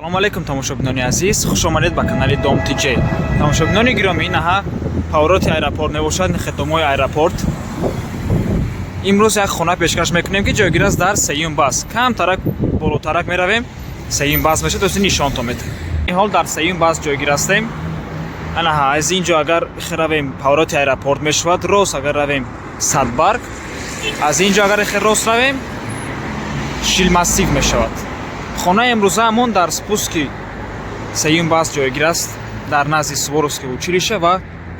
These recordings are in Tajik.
салому алайкум тамошобинони азиз, хушомадед ба канали Dom TJ. Тамошобинони гиромӣ, наҳа павроти аэропорт мебошад, хидмои аэропорт. имрӯз як хона пешкаш мекунем ки ҷойгир аст дар сеюм баз. Камтарак болотарак меравем, сеюм баз мешад, тоси нишонто метавем. ин ҳол дар сеюм баз ҷойгир ҳастем. анаҳа аз ин ҷо агар равем павроти аэропорт мешавад, рост агар равем Садбарг, аз ин ҷо агар рост равем Шилмассив мешавад. хонаи имрӯза ҳамон дар спуски сеюм баз ҷойгир аст, дар назди Суворовское училище ва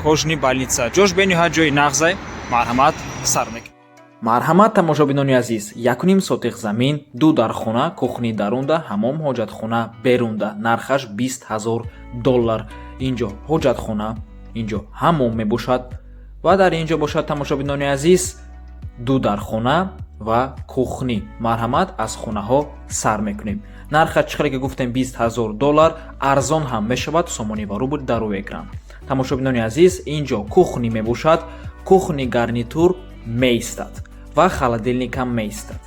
Кожни больница. ҷош бениҳоят ҷои нағзай марҳамат сар мекунад. Марҳамат тамошобинони азиз, 1.5 сотих замин, 2 дар хона, кухни дарунда, ҳамом, ҳоҷатхона берунда. Нархаш $20,000. Инҷо ҳоҷатхона, инҷо ҳамом мебошад ва дар инҷо бошад тамошобинони азиз 2 дар хона ва кухни. Марҳамат аз хонаҳо сар мекунем. нарха чӣ хеле ки гуфтем $20,000, арзон ҳам мешавад, сомонӣ ва рубл дар рӯи экран. Тамошобинони азиз, инҷо кухни мебошад, кухни гарнитур меистад ва холодильникам меистад.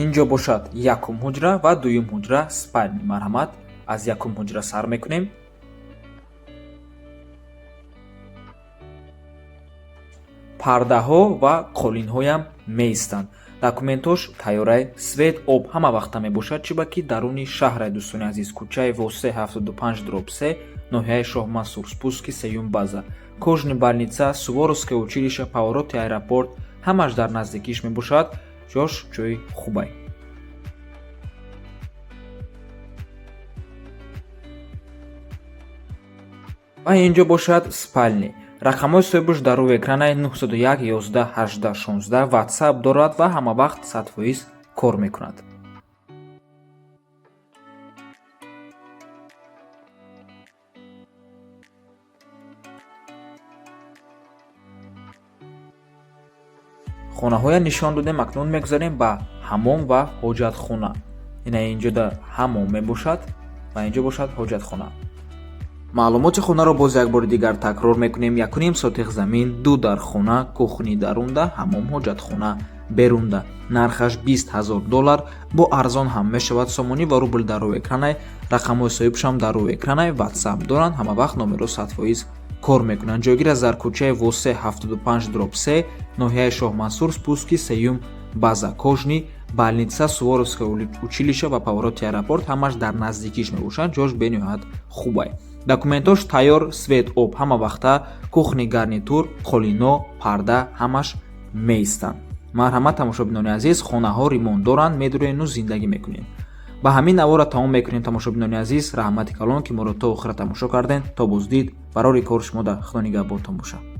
инҷо бошад якум ҳуҷра ва дуюм ҳуҷра спальни. марҳамат аз якум ҳуҷра сар мекунем. пардаҳо ва қолинҳоям меистанд. документош тайёраи свет об ҳама вақта мебошад, чӣ ба ки даруни шаҳраи дӯстони азиз, кӯчаи Восе 75/3, ноҳияи Шоҳ Мансур, спуски сеюм база, Кожни больница, Суворовское училище, павроти аэропорт, ҳамаш дар наздикиш мебошад. ҷош ҷои хубай. ва инҷо бошад спальни. рақамҳои соҳибаш дар рӯи экранаи 901 11 18 16 ватсап дорад ва ҳама вақт 100% кор мекунад. хонаҳоя нишон додем, акнун мегузарем ба ҳамом ва ҳоҷатхона. ина инҷо дар ҳамом мебошад ва инҷо бошад ҳоҷатхона. маълумоти хонаро боз як бори дигар такрор мекунем. 1.5 сотих замин, 2 дар хона, кухни дарунда, ҳамом, ҳоҷатхона берунда. нархаш $20,000, бо арзон ҳам мешавад, сомонӣ ва рубл дар рӯи экранаи, рақамҳои соҳибашам дар рӯи экранаи, ватсап доранд, ҳама вақт номеро 100% кор мекунанд. ҷойгир аст дар кӯчаи Восе 75/3, ноҳияи Шоҳ Мансур, спуски сеюм база, Кожни больница, Суворовское училище ва павроти аэропорт, ҳамаш дар наздикиш мебошанд. ҷош бениҳоят хубай. документош тайёр, свет об ҳама вақта, кухни гарнитур, қолино, парда ҳамаш меистанд. марҳамат тамошобинони азиз, хонаҳо ремонт доранд, медурӯену зиндагӣ мекунем. ба ҳамин навора тамом мекунем тамошобинони азиз. раҳмати калон ки моро то охира тамошо кардем. то боздид, барори кори шумо дар худо нигаҳбонтон бошад.